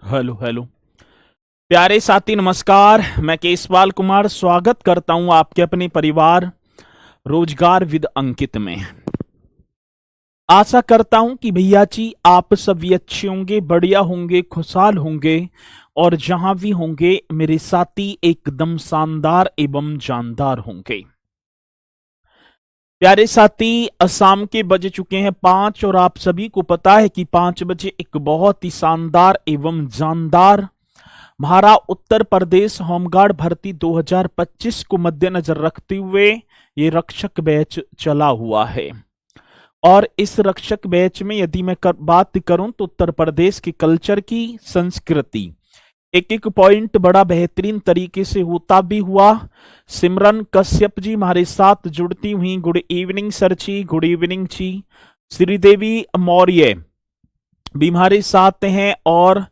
Hello hello. प्यारे साथी नमस्कार। मैं केसवाल कुमार स्वागत करता हूं आपके अपने परिवार रोजगार विद अंकित में। आशा करता हूं कि भैया जी आप सभी अच्छे होंगे, बढ़िया होंगे, खुशहाल होंगे और जहां भी होंगे मेरे साथी एकदम शानदार एवं जानदार होंगे। प्यारे साथी, शाम के बज चुके हैं 5 और आप सभी को पता है कि 5 बजे एक बहुत ही शानदार एवं जानदार महारा उत्तर प्रदेश होमगार्ड भर्ती 2025 को मद्देनजर रखते हुए ये रक्षक बैच चला हुआ है। और इस रक्षक बैच में यदि मैं बात करूं तो उत्तर प्रदेश के कल्चर की, संस्कृति, एक एक पॉइंट बड़ा बेहतरीन तरीके से होता भी हुआ। सिमरन कश्यप जी हमारे साथ जुड़ती हुई, गुड इवनिंग सर जी, गुड इवनिंग जी। श्रीदेवी मौर्य भी हमारे साथ हैं और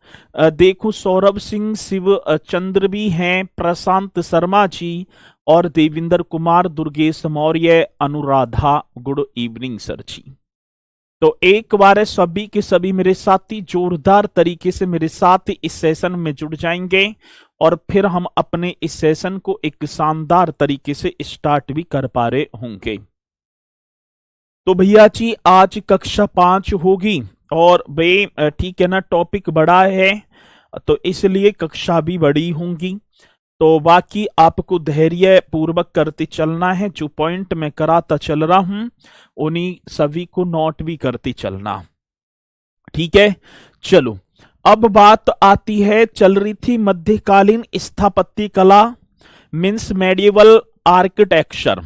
देखो सौरभ सिंह शिव चंद्र भी हैं, प्रशांत शर्मा जी और Devinder Kumar, Durgesh Maurya, Anuradha, good evening sir ji. तो एक बार सभी के सभी मेरे साथी जोरदार तरीके से मेरे साथ इस सेशन में जुड़ जाएंगे और फिर हम अपने इस सेशन को एक शानदार तरीके से स्टार्ट भी कर पा रहे होंगे। तो भैया जी आज कक्षा 5 होगी और भाई ठीक है ना, टॉपिक बड़ा है तो इसलिए कक्षा भी बड़ी होंगी। तो बाकी आपको धैर्य पूर्वक करते चलना है। जो पॉइंट मैं कराता चल रहा हूं उन्हीं सभी को नोट भी करते चलना, ठीक है। चलो, अब बात आती है, चल रही थी मध्यकालीन स्थापत्य कला मीन्स मेडिएवल आर्किटेक्चर,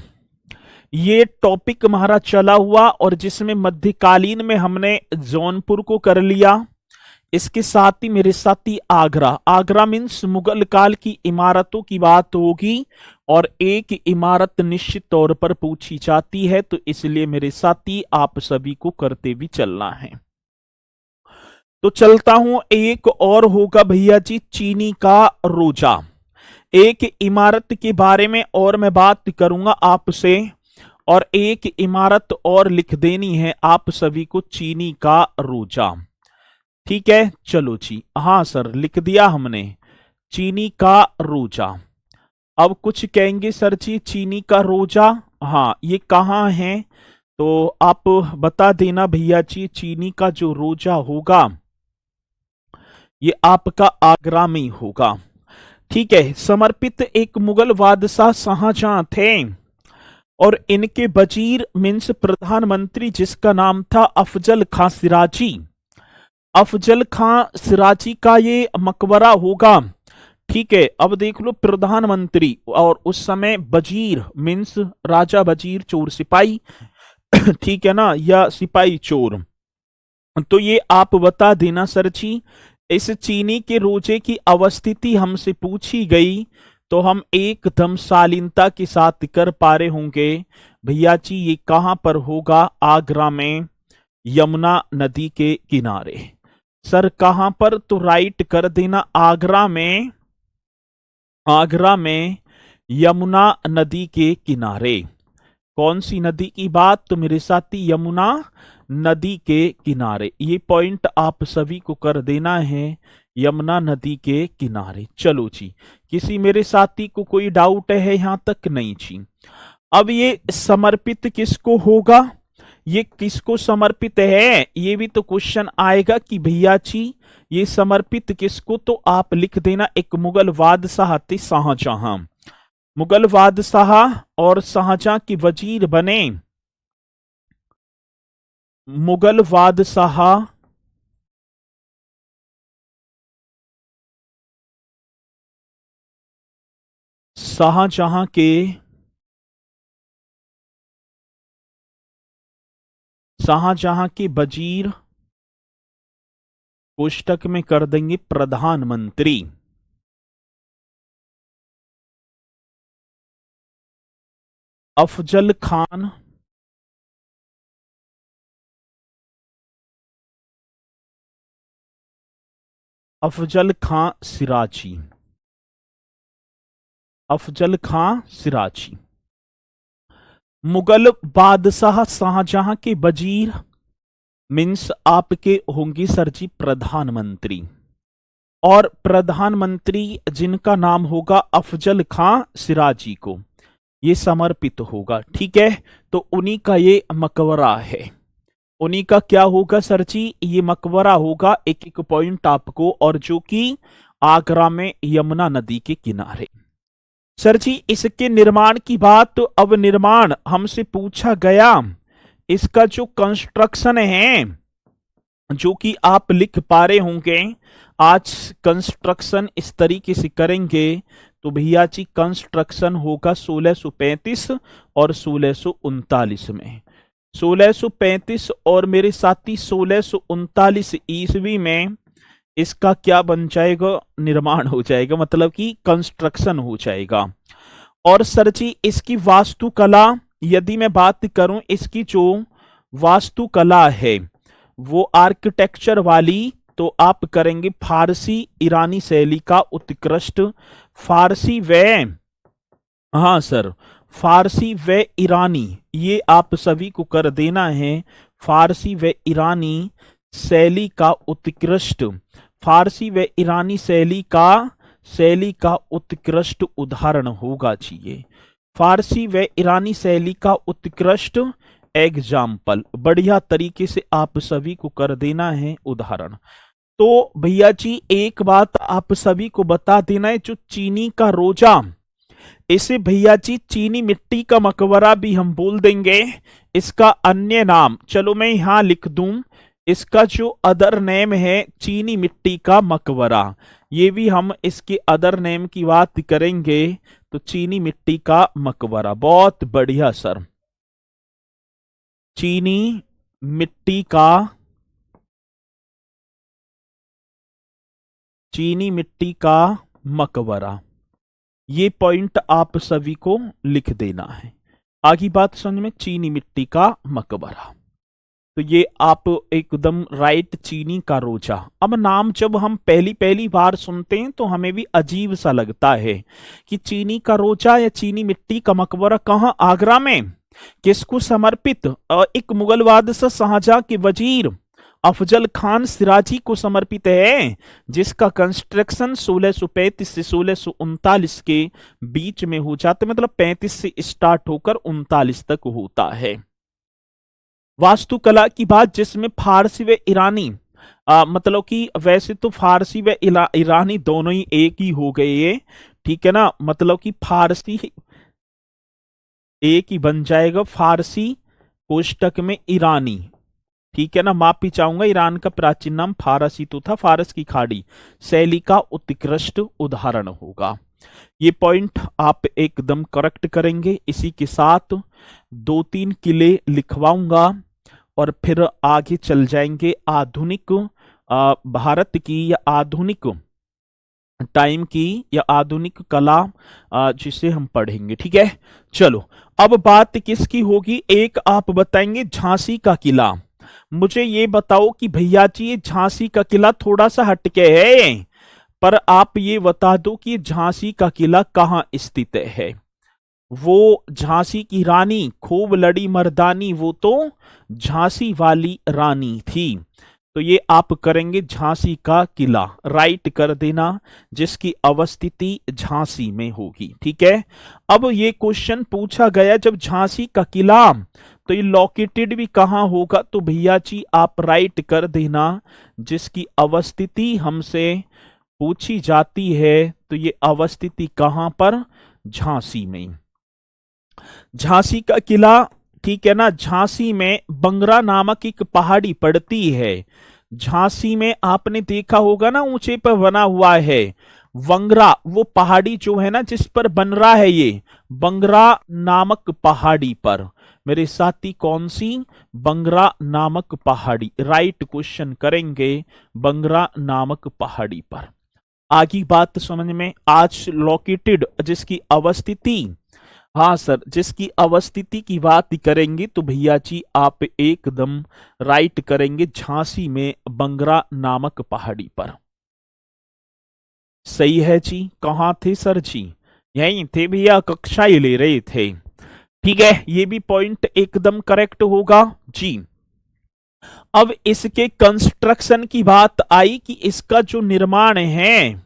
ये टॉपिक हमारा चला हुआ और जिसमें मध्यकालीन में हमने जौनपुर को कर लिया। इसके साथ ही मेरे साथी आगरा, आगरा मीन्स मुगल काल की इमारतों की बात होगी और एक इमारत निश्चित तौर पर पूछी जाती है, तो इसलिए मेरे साथी आप सभी को करते भी चलना है। तो चलता हूं, एक और होगा भैया जी चीनी का रोजा, एक इमारत के बारे में और मैं बात करूंगा आपसे और एक इमारत और लिख देनी है आप सभी को, चीनी का रोजा, ठीक है। चलो जी, हाँ सर लिख दिया हमने, चीनी का रोजा। अब कुछ कहेंगे सर जी चीनी का रोजा, हाँ ये कहाँ है, तो आप बता देना भैया जी। चीनी का जो रोजा होगा ये आपका आगरा में होगा, ठीक है। समर्पित एक मुगल बादशाह शाहजहां थे और इनके वजीर मीन्स प्रधानमंत्री जिसका नाम था अफजल खां सिराजी, अफजल खां सिराजी का ये मकबरा होगा, ठीक है। अब देख लो प्रधानमंत्री और उस समय वजीर मीन्स राजा, वजीर चोर सिपाही ठीक है ना, या सिपाही चोर। तो ये आप बता देना सर जी। इस चीनी के रोजे की अवस्थिति हमसे पूछी गई तो हम एकदम शालीनता के साथ कर पा रहे होंगे भैया जी ये कहां पर होगा, आगरा में, यमुना नदी के किनारे। सर कहां पर, तो राइट कर देना आगरा में, आगरा में यमुना नदी के किनारे। कौन सी नदी की बात, तो मेरे साथी यमुना नदी के किनारे, ये पॉइंट आप सभी को कर देना है, यमुना नदी के किनारे। चलो जी, किसी मेरे साथी को कोई डाउट है यहां तक, नहीं जी। अब ये समर्पित किसको होगा, ये किसको समर्पित है, ये भी तो क्वेश्चन आएगा कि भैया जी ये समर्पित किसको, तो आप लिख देना एक मुगल बादशाह थे शाहजहां, मुगल बादशाह और शाहजहां के वजीर बने मुगल बादशाह शाहजहां के, शाहजहां के वजीर कोष्टक में कर देंगे प्रधानमंत्री, अफजल खान अफजल खां सिराजी, अफजल खां सिराजी। मुगल बादशाह शाहजहां के वजीर मीन्स आपके होंगे सर जी प्रधानमंत्री, और प्रधानमंत्री जिनका नाम होगा अफजल खां सिराजी को ये समर्पित होगा। ठीक है, तो उन्हीं का ये मकबरा है। उन्हीं का क्या होगा सर जी? ये मकबरा होगा। एक एक पॉइंट आपको, और जो कि आगरा में यमुना नदी के किनारे। सर जी इसके निर्माण की बात, तो अब निर्माण हमसे पूछा गया, इसका जो कंस्ट्रक्शन है, जो कि आप लिख पा रहे होंगे, आज कंस्ट्रक्शन इस तरीके से करेंगे तो भैया जी कंस्ट्रक्शन होगा 1635 और 1639 में। 1635 और मेरे साथी 1639 ईस्वी में इसका क्या बन जाएगा? निर्माण हो जाएगा, मतलब कि कंस्ट्रक्शन हो जाएगा। और सर जी इसकी वास्तुकला, यदि मैं बात करूं, इसकी जो वास्तुकला है वो आर्किटेक्चर वाली, तो आप करेंगे फारसी ईरानी शैली का उत्कृष्ट। फारसी व, हाँ सर, फारसी व ईरानी, ये आप सभी को कर देना है। फारसी व ईरानी शैली का उत्कृष्ट, फारसी व ईरानी शैली का उत्कृष्ट उदाहरण होगा जी ये। फारसी व ईरानी शैली का उत्कृष्ट एग्जाम्पल, बढ़िया तरीके से आप सभी को कर देना है उदाहरण। तो भैया जी एक बात आप सभी को बता देना है, जो चीनी का रोजा, इसे भैया जी चीनी मिट्टी का मकबरा भी हम बोल देंगे। इसका अन्य नाम, चलो मैं यहां लिख दूं, इसका जो अदर नेम है चीनी मिट्टी का मकबरा, ये भी हम इसके अदर नेम की बात करेंगे, तो चीनी मिट्टी का मकबरा। बहुत बढ़िया सर, चीनी मिट्टी का मकबरा, ये पॉइंट आप सभी को लिख देना है। आगे बात समझ में, चीनी मिट्टी का मकबरा, तो ये आप एकदम राइट, चीनी का रोजा। अब नाम जब हम पहली बार सुनते हैं तो हमें भी अजीब सा लगता है कि चीनी का रोजा या चीनी मिट्टी का मकबरा कहाँ? आगरा में। किसको समर्पित? एक मुगल बादशाह शाहजहां के वजीर अफजल खान सिराजी को समर्पित है, जिसका कंस्ट्रक्शन 1635 से 1639 के बीच में हो जाता है, मतलब 35 से स्टार्ट होकर 39 तक होता है। वास्तुकला की बात, जिसमें फारसी व ईरानी, मतलब कि वैसे तो फारसी व ईरानी दोनों ही एक ही हो गए ये, ठीक है ना, मतलब कि फारसी एक ही बन जाएगा, फारसी कोष्टक में ईरानी, ठीक है ना। माफी चाहूंगा, ईरान का प्राचीन नाम फारसी तो था, फारस की खाड़ी शैली का उत्कृष्ट उदाहरण होगा। ये पॉइंट आप एकदम करेक्ट करेंगे। इसी के साथ 2-3 किले लिखवाऊंगा और फिर आगे चल जाएंगे आधुनिक भारत की या आधुनिक टाइम की या आधुनिक कला, जिसे हम पढ़ेंगे। ठीक है, चलो अब बात किसकी होगी? एक आप बताएंगे झांसी का किला। मुझे ये बताओ कि भैया जी ये झांसी का किला थोड़ा सा हटके है, पर आप ये बता दो कि झांसी का किला कहाँ स्थित है। वो झांसी की रानी, खूब लड़ी मर्दानी, वो तो झांसी वाली रानी थी। तो ये आप करेंगे झांसी का किला, राइट कर देना, जिसकी अवस्थिति झांसी में होगी। ठीक है, अब ये क्वेश्चन पूछा गया जब झांसी का किला, तो ये लोकेटेड भी कहां होगा? तो भैया जी आप राइट कर देना, जिसकी अवस्थिति हमसे पूछी जाती है, तो ये अवस्थिति कहां पर? झांसी में। झांसी का किला, ठीक है ना। झांसी में बंगरा नामक एक पहाड़ी पड़ती है। झांसी में आपने देखा होगा ना, ऊंचे पर बना हुआ है वंगरा, वो पहाड़ी जो है ना जिस पर बन रहा है ये, बंगरा नामक पहाड़ी पर। मेरे साथी कौन सी? बंगरा नामक पहाड़ी, राइट क्वेश्चन करेंगे, बंगरा नामक पहाड़ी पर। आगे बात समझ में। आज लोकेटेड, जिसकी अवस्थिति, हाँ सर, जिसकी अवस्थिति की बात करेंगे तो भैया जी आप एकदम राइट करेंगे, झांसी में बंगरा नामक पहाड़ी पर। सही है जी। कहाँ थे सर जी? यहीं थे भैया, कक्षा ही ले रहे थे। ठीक है, ये भी पॉइंट एकदम करेक्ट होगा जी। अब इसके कंस्ट्रक्शन की बात आई कि इसका जो निर्माण है,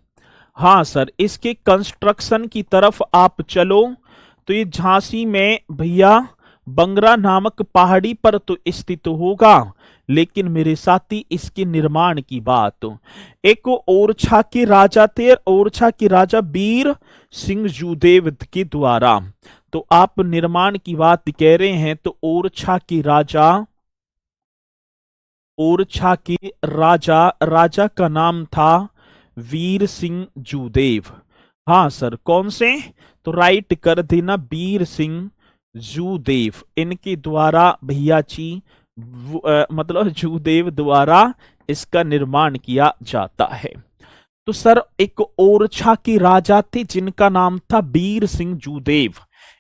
हाँ सर, इसके कंस्ट्रक्शन की तरफ आप चलो तो ये झांसी में भैया बंगरा नामक पहाड़ी पर तो स्थित होगा, लेकिन मेरे साथी इसके निर्माण की बात, एक ओरछा के राजा थे, ओरछा के राजा वीर सिंह जूदेव के द्वारा। तो आप निर्माण की बात कह रहे हैं तो ओरछा के राजा, ओरछा के राजा, राजा का नाम था वीर सिंह जूदेव। हाँ सर, कौन से? तो राइट कर देना, वीर सिंह जूदेव, इनके द्वारा भैया जी मतलब जूदेव द्वारा इसका निर्माण किया जाता है। तो सर एक ओरछा के राजा थे जिनका नाम था वीर सिंह जूदेव,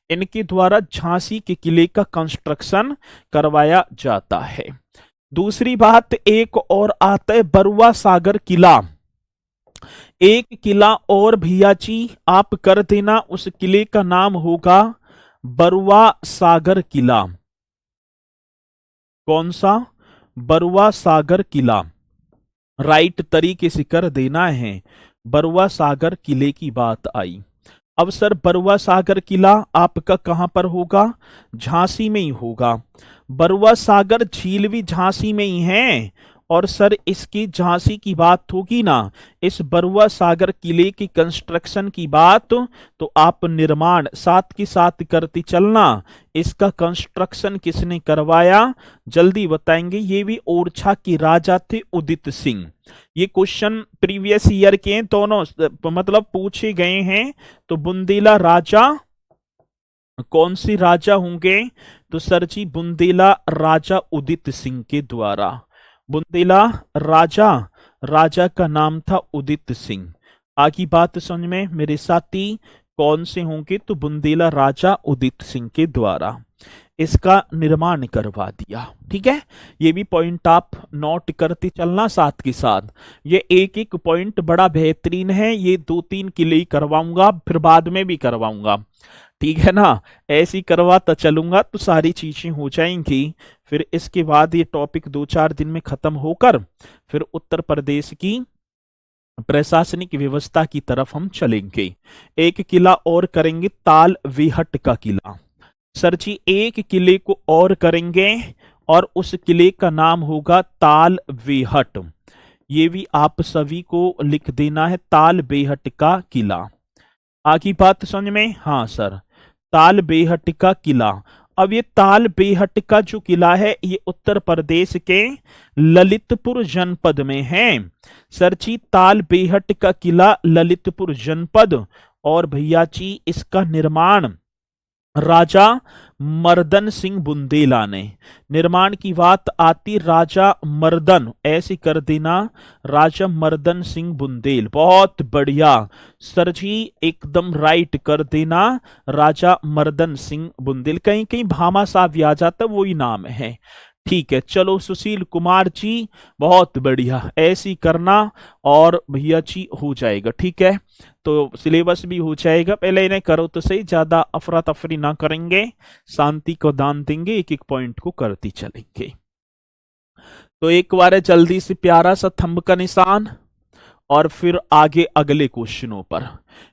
इनके द्वारा झांसी के किले का कंस्ट्रक्शन करवाया जाता है। दूसरी बात, एक और आता है बरुआ सागर किला। एक किला और भैया जी आप कर देना, उस किले का नाम होगा बरुआ सागर किला। कौन सा? बरुआ सागर किला, राइट तरीके से कर देना है। बरुआ सागर किले की बात आई। अब सर बरुआ सागर किला आपका कहां पर होगा? झांसी में ही होगा। बरुआ सागर झील भी झांसी में ही है, और सर इसकी झांसी की बात होगी ना, इस बरुआ सागर किले की कंस्ट्रक्शन की बात, तो आप निर्माण साथ के साथ करती चलना। इसका कंस्ट्रक्शन किसने करवाया? जल्दी बताएंगे। ये भी ओरछा के राजा थे उदित सिंह। ये क्वेश्चन प्रीवियस ईयर के दोनों मतलब पूछे गए हैं। तो बुंदेला राजा कौन सी राजा होंगे? तो सर जी बुंदेला राजा उदित सिंह के द्वारा। बुंदेला राजा, राजा का नाम था उदित सिंह। आगे बात समझ में मेरे साथी, कौन से होंगे? तो बुंदेला राजा उदित सिंह के द्वारा इसका निर्माण करवा दिया। ठीक है, ये भी पॉइंट आप नोट करते चलना साथ के साथ। ये एक एक पॉइंट बड़ा बेहतरीन है, ये 2-3 किले ही करवाऊंगा, फिर बाद में भी करवाऊंगा। ठीक है ना, ऐसी करवाता चलूंगा तो सारी चीजें हो जाएंगी। फिर इसके बाद ये टॉपिक 2-4 दिन में खत्म होकर फिर उत्तर प्रदेश की प्रशासनिक व्यवस्था की तरफ हम चलेंगे। एक किला और करेंगे, ताल बेहट का किला। सर जी एक किले को और करेंगे और उस किले का नाम होगा ताल बेहट। ये भी आप सभी को लिख देना है, ताल बेहट का किला। आगे बात समझ में? हाँ सर, ताल बेहट का किला। अब ये ताल बेहट का जो किला है ये उत्तर प्रदेश के ललितपुर जनपद में है। सर जी ताल बेहट का किला ललितपुर जनपद, और भैया जी इसका निर्माण राजा मर्दन सिंह बुंदेला ने। निर्माण की बात आती राजा मर्दन, ऐसी कर देना, राजा मर्दन सिंह बुंदेल। बहुत बढ़िया सर जी, एकदम राइट कर देना, राजा मर्दन सिंह बुंदेल। कहीं कहीं भामा साहब भी आ जाता, वही नाम है। ठीक है, चलो सुशील कुमार जी बहुत बढ़िया, ऐसी करना और भैया जी हो जाएगा। ठीक है, तो सिलेबस भी हो जाएगा। पहले इन्हें करो तो सही, ज्यादा अफरा तफरी ना करेंगे, शांति को दान देंगे, एक एक पॉइंट को करती चलेंगे। तो एक बार जल्दी से प्यारा सा थंब का निशान और फिर आगे अगले क्वेश्चनों पर।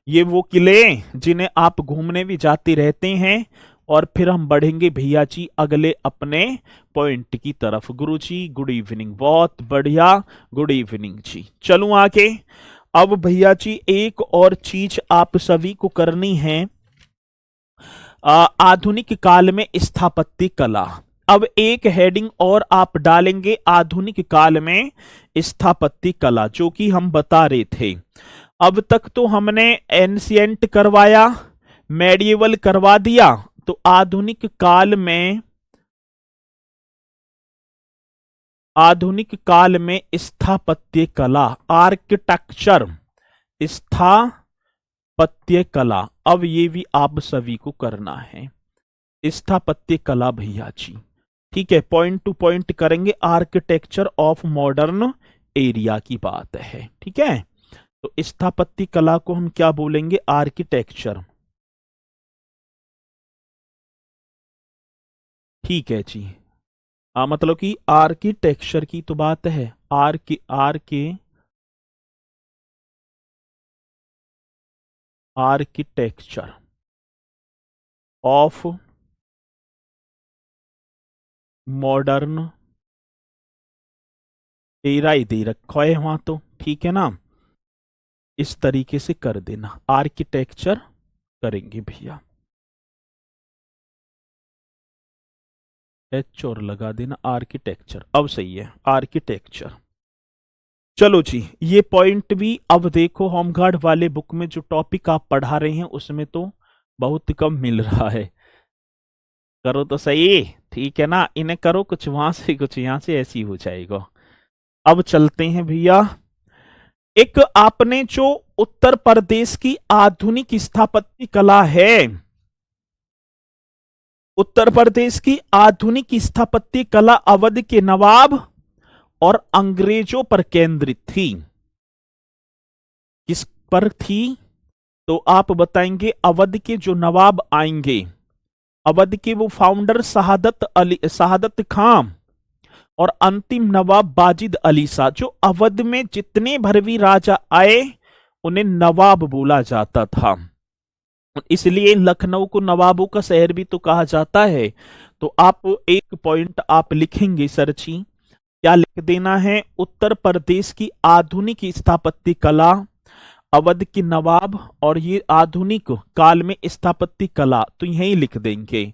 ये वो किले जिन्हें आप घूमने भी जाते रहते हैं, और फिर हम बढ़ेंगे भैया जी अगले अपने पॉइंट की तरफ। गुरुजी गुड इवनिंग, बहुत बढ़िया, गुड इवनिंग जी। चलूं आगे। अब भैया जी एक और चीज आप सभी को करनी है, आधुनिक काल में स्थापत्य कला। अब एक हेडिंग और आप डालेंगे, आधुनिक काल में स्थापत्य कला, जो कि हम बता रहे थे। अब तक तो हमने एंशिएंट करवाया, मेडिएवल करवा दिया, तो आधुनिक काल में, आधुनिक काल में स्थापत्य कला, आर्किटेक्चर, स्थापत्य कला। अब ये भी आप सभी को करना है, स्थापत्य कला भैया जी। ठीक है, पॉइंट टू पॉइंट करेंगे, आर्किटेक्चर ऑफ मॉडर्न एरिया की बात है। ठीक है, तो स्थापत्य कला को हम क्या बोलेंगे? आर्किटेक्चर। ठीक है जी, मतलब कि आर्किटेक्चर की तो बात है, आर्किटेक्चर ऑफ मॉडर्न एरा ही दे रखा है वहां, तो ठीक है ना। इस तरीके से कर देना, आर्किटेक्चर करेंगे भैया, एच और लगा देना आर्किटेक्चर। अब सही है, आर्किटेक्चर। चलो जी, ये पॉइंट भी अब देखो, होमगार्ड वाले बुक में जो टॉपिक आप पढ़ा रहे हैं उसमें तो बहुत कम मिल रहा है। करो तो सही, ठीक है ना, इन्हें करो कुछ वहां से कुछ यहां से, ऐसी हो जाएगा। अब चलते हैं भैया, एक आपने जो उत्तर प्रदेश की आधुनिक स्थापत्य कला है, उत्तर प्रदेश की आधुनिक स्थापत्य कला अवध के नवाब और अंग्रेजों पर केंद्रित थी। किस पर थी? तो आप बताएंगे अवध के जो नवाब आएंगे, अवध के वो फाउंडर शहादत खां और अंतिम नवाब बाजिद अली शाह। जो अवध में जितने भरवी राजा आए उन्हें नवाब बोला जाता था, इसलिए लखनऊ को नवाबों का शहर भी तो कहा जाता है। तो आप एक पॉइंट आप लिखेंगे सरची, क्या लिख देना है? उत्तर प्रदेश की आधुनिक स्थापत्य कला, अवध के नवाब और ये आधुनिक काल में स्थापत्य कला, तो यही लिख देंगे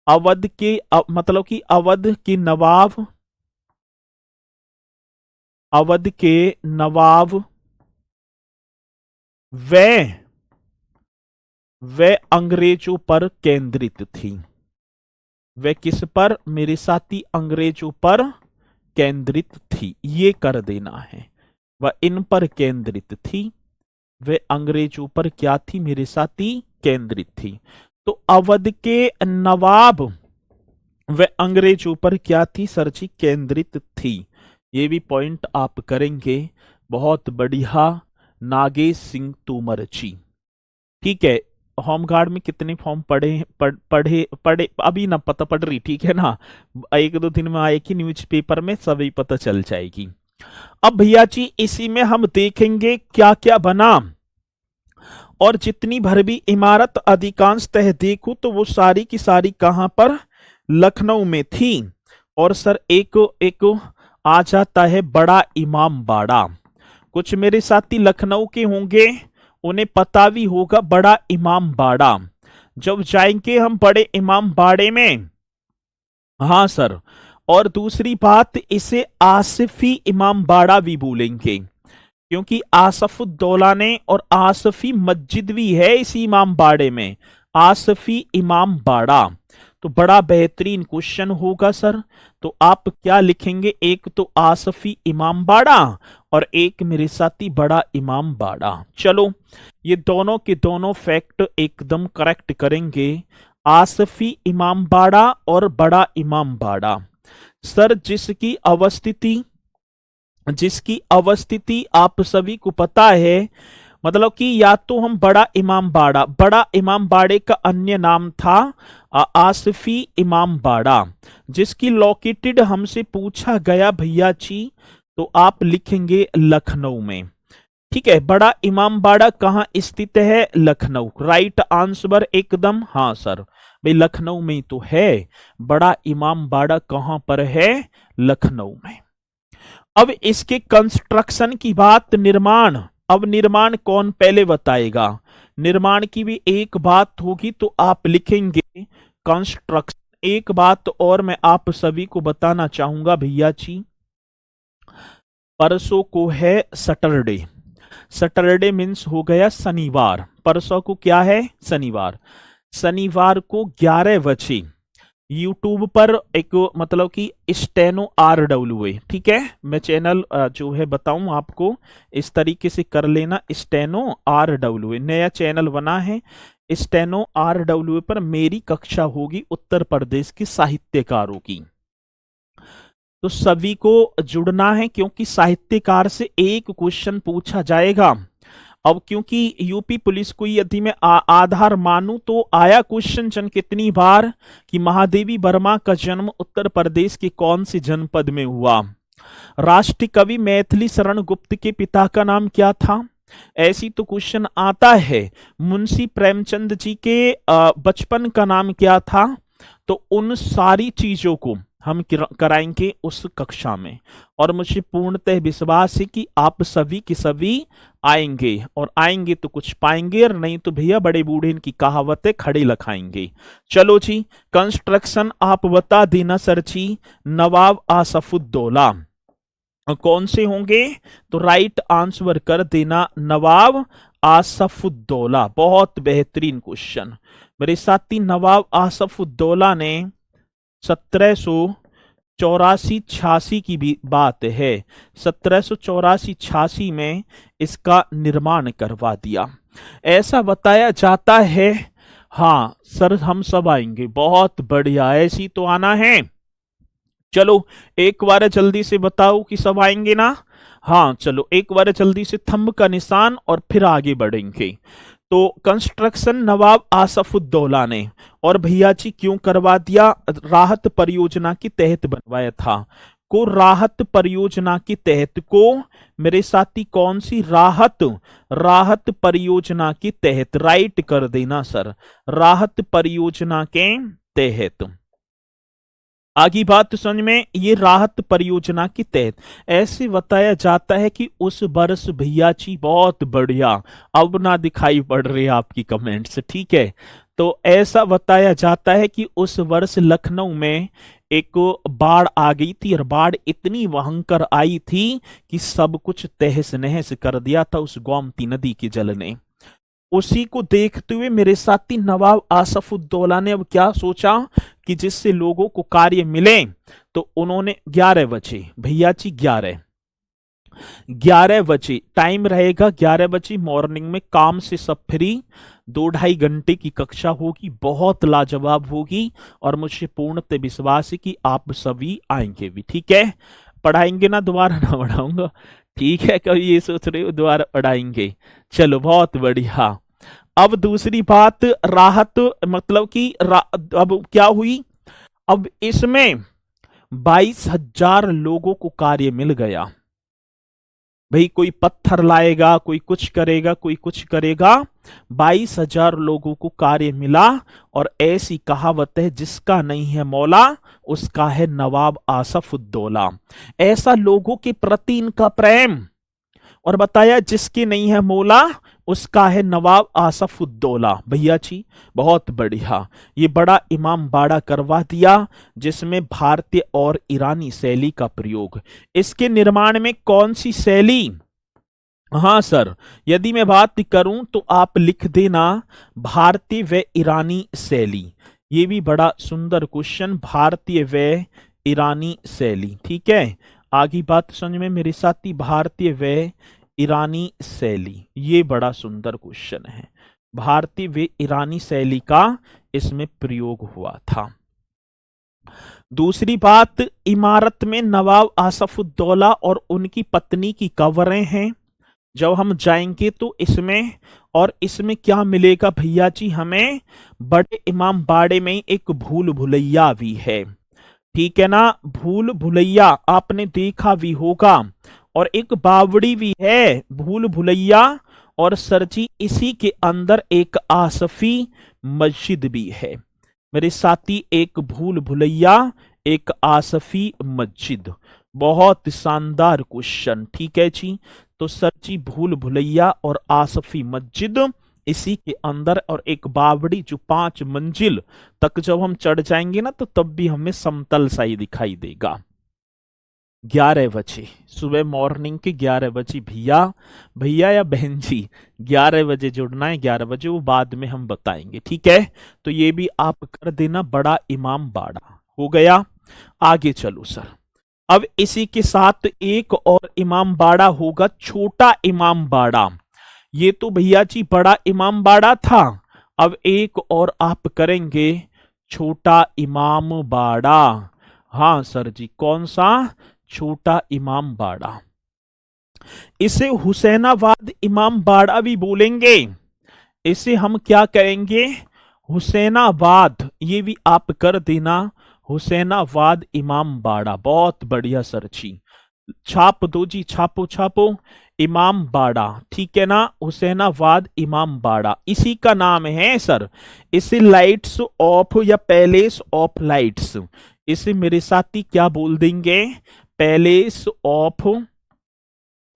अवध के मतलब कि अवध के नवाब, अवध के नवाब वे अंग्रेजों पर केंद्रित थी। वे किस पर मेरे साथी? अंग्रेजों पर केंद्रित थी, ये कर देना है। वह इन पर केंद्रित थी, वे अंग्रेजों पर क्या थी मेरे साथी? केंद्रित थी। तो अवध के नवाब वे अंग्रेजों पर क्या थी सरजी? केंद्रित थी। ये भी पॉइंट आप करेंगे। बहुत बढ़िया नागेश सिंह तोमर जी, ठीक है। होमगार्ड में कितने फॉर्म पढ़े अभी ना पता पड़ रही, ठीक है ना, एक दो दिन में आएगी न्यूज़पेपर में, सभी पता चल जाएगी। अब भैया जी इसी में हम देखेंगे क्या क्या बना, और जितनी भर भी इमारत अधिकांशतः देखूं तो वो सारी की सारी कहां पर? लखनऊ में थी। और सर एक आ जाता है बड़ा इमाम बाड़ा। कुछ मेरे साथी लखनऊ के होंगे, उन्हें पता भी होगा बड़ा इमाम बाड़ा। जब जाएंगे हम बड़े इमाम बाड़े में, हाँ सर, और दूसरी बात इसे आसिफी इमाम बाड़ा भी बोलेंगे, क्योंकि आसफुद्दौला ने और आसफी मस्जिद भी है इसी इमाम बाड़े में, आसफी इमाम बाड़ा। तो बड़ा बेहतरीन क्वेश्चन होगा सर। तो आप क्या लिखेंगे? एक तो आसफी इमाम बाड़ा और एक मेरे साथी बड़ा इमाम बाड़ा। चलो ये दोनों के दोनों फैक्ट एकदम करेक्ट करेंगे, आसफी इमाम बाड़ा और बड़ा इमाम बाड़ा। सर जिसकी अवस्थिति आप सभी को पता है, मतलब कि या तो हम बड़ा इमाम बाड़े का अन्य नाम था आसिफी इमाम बाड़ा, जिसकी लोकेटेड हमसे पूछा गया भैया जी, तो आप लिखेंगे लखनऊ में, ठीक है। बड़ा इमाम बाड़ा कहाँ स्थित है? लखनऊ, राइट आंसर एकदम, हाँ सर भाई लखनऊ में तो है। बड़ा इमाम बाड़ा कहां पर है? लखनऊ में। अब इसके कंस्ट्रक्शन की बात, निर्माण, अब निर्माण कौन पहले बताएगा? निर्माण की भी एक बात होगी तो आप लिखेंगे कंस्ट्रक्शन। एक बात और मैं आप सभी को बताना चाहूंगा भैया जी, परसों को है सैटरडे, सैटरडे मीन्स हो गया शनिवार, परसों को क्या है? शनिवार। शनिवार को 11 बजे यूट्यूब पर एक मतलब कि स्टेनो RWA, ठीक है, मैं चैनल जो है बताऊं आपको, इस तरीके से कर लेना, स्टेनो RWA नया चैनल बना है, स्टेनो RWA पर मेरी कक्षा होगी उत्तर प्रदेश के साहित्यकारों की। तो सभी को जुड़ना है, क्योंकि साहित्यकार से एक क्वेश्चन पूछा जाएगा अब क्योंकि यूपी पुलिस को यदि मैं आधार मानूं तो आया क्वेश्चन जन कितनी बार कि महादेवी वर्मा का जन्म उत्तर प्रदेश के कौन से जनपद में हुआ। राष्ट्रीय कवि मैथिली शरण गुप्त के पिता का नाम क्या था। ऐसी तो क्वेश्चन आता है। मुंशी प्रेमचंद जी के बचपन का नाम क्या था। तो उन सारी चीजों को हम कराएंगे उस कक्षा में, और मुझे पूर्णतः विश्वास है कि आप सभी के सभी आएंगे, और आएंगे तो कुछ पाएंगे, और नहीं तो भैया बड़े बूढ़े इनकी कहावतें खड़े लखाएंगे। चलो जी, कंस्ट्रक्शन आप बता देना सर जी। नवाब आसफुद्दौला कौन से होंगे, तो राइट आंसर कर देना नवाब आसफुद्दौला। बहुत बेहतरीन क्वेश्चन मेरे साथी। नवाब आसफुद्दौला ने 1784-86 की भी बात है, 1784-86 में इसका निर्माण करवा दिया, ऐसा बताया जाता है। हाँ सर, हम सब आएंगे, बहुत बढ़िया, ऐसी तो आना है। चलो एक बार जल्दी से बताओ कि सब आएंगे ना। हाँ चलो एक बार जल्दी से थंब का निशान और फिर आगे बढ़ेंगे। तो कंस्ट्रक्शन नवाब आसफुद्दौला ने, और भैया जी क्यों करवा दिया, राहत परियोजना के तहत बनवाया था। को राहत परियोजना के तहत को मेरे साथी कौन सी राहत परियोजना के तहत, राइट कर देना सर, राहत परियोजना के तहत। आगे बात समझ में, ये राहत परियोजना के तहत ऐसे बताया जाता है कि उस वर्ष भैया जी, बहुत बढ़िया, अब ना दिखाई पड़ रही आपकी कमेंट्स, ठीक है। तो ऐसा बताया जाता है कि उस वर्ष लखनऊ में एक बाढ़ आ गई थी, और बाढ़ इतनी भयंकर आई थी कि सब कुछ तहस नहस कर दिया था उस गोमती नदी के जल ने। उसी को देखते हुए मेरे साथी नवाब आसफुद्दौला ने अब क्या सोचा कि जिससे लोगों को कार्य मिले, तो उन्होंने 11 बजे, भैया जी 11 बजे टाइम रहेगा, 11 बजे मॉर्निंग में काम से सब फ्री, 2-2.5 घंटे की कक्षा होगी, बहुत लाजवाब होगी, और मुझे पूर्णतः विश्वास है कि आप सभी आएंगे भी, ठीक है। पढ़ाएंगे ना, दोबारा ना पढ़ाऊंगा, ठीक है। कभी ये सोच रहे हो दोबारा पढ़ाएंगे, चलो बहुत बढ़िया। अब दूसरी बात, राहत मतलब कि अब क्या हुई, अब इसमें 22,000 लोगों को कार्य मिल गया। भाई कोई पत्थर लाएगा, कोई कुछ करेगा, कोई कुछ करेगा, 22,000 लोगों को कार्य मिला। और ऐसी कहावत है, जिसका नहीं है मौला उसका है नवाब आसफुद्दौला। ऐसा लोगों के प्रति इनका प्रेम, और बताया जिसके नहीं है मौला उसका है नवाब आसफुद्दौला। भैया जी बहुत बढ़िया, ये बड़ा इमाम बाड़ा करवा दिया, जिसमें भारतीय और ईरानी शैली का प्रयोग। इसके निर्माण में कौन सी शैली, हाँ सर, यदि मैं बात करूं तो आप लिख देना भारतीय व ईरानी शैली। ये भी बड़ा सुंदर क्वेश्चन, भारतीय व ईरानी शैली, ठीक है। आगे बात समझ में मेरे साथी, भारतीय व ईरानी शैली, ये बड़ा सुंदर क्वेश्चन है। भारतीय व ईरानी शैली का इसमें प्रयोग हुआ था। दूसरी बात, इमारत में नवाब आसफुद्दौला और उनकी पत्नी की कब्रें हैं। जब हम जाएंगे तो इसमें, और इसमें क्या मिलेगा भैया जी, हमें बड़े इमाम बाड़े में एक भूल भुलैया भी है, ठीक है ना। भूल भुलैया आपने देखा भी होगा, और एक बावड़ी भी है भूल भुलैया, और सरजी इसी के अंदर एक आसफी मस्जिद भी है मेरे साथी, एक भूल भुलैया एक आसफी मस्जिद। बहुत शानदार क्वेश्चन, ठीक है जी। तो सरजी भूल भुलैया और आसफी मस्जिद इसी के अंदर, और एक बावड़ी जो 5 मंजिल तक जब हम चढ़ जाएंगे ना, तो तब भी हमें समतल सा ही दिखाई देगा। 11 बजे सुबह, मॉर्निंग के 11 बजे, भैया या बहन जी 11 बजे जुड़ना है, 11 बजे, वो बाद में हम बताएंगे, ठीक है। तो ये भी आप कर देना, बड़ा इमाम बाड़ा हो गया। आगे चलो सर, अब इसी के साथ एक और इमाम बाड़ा होगा, छोटा इमाम बाड़ा। ये तो भैया जी बड़ा इमाम बाड़ा था, अब एक और आप करेंगे छोटा इमाम बाड़ा। हाँ सर जी, कौन सा, छोटा इमाम बाड़ा। इसे हुसैनाबाद इमाम बाड़ा भी बोलेंगे। इसे हम क्या कहेंगे? हुसैनाबाद। ये भी आप कर देना, हुसैनाबाद इमाम बाड़ा। बहुत बढ़िया सर जी, छाप दो जी, छापो छापो। इमाम बाड़ा, ठीक है ना, हुसैनाबाद इमाम बाड़ा इसी का नाम है सर। इसे लाइट्स ऑफ या पैलेस ऑफ लाइट्स, इसे मेरे साथी क्या बोल देंगे? Palace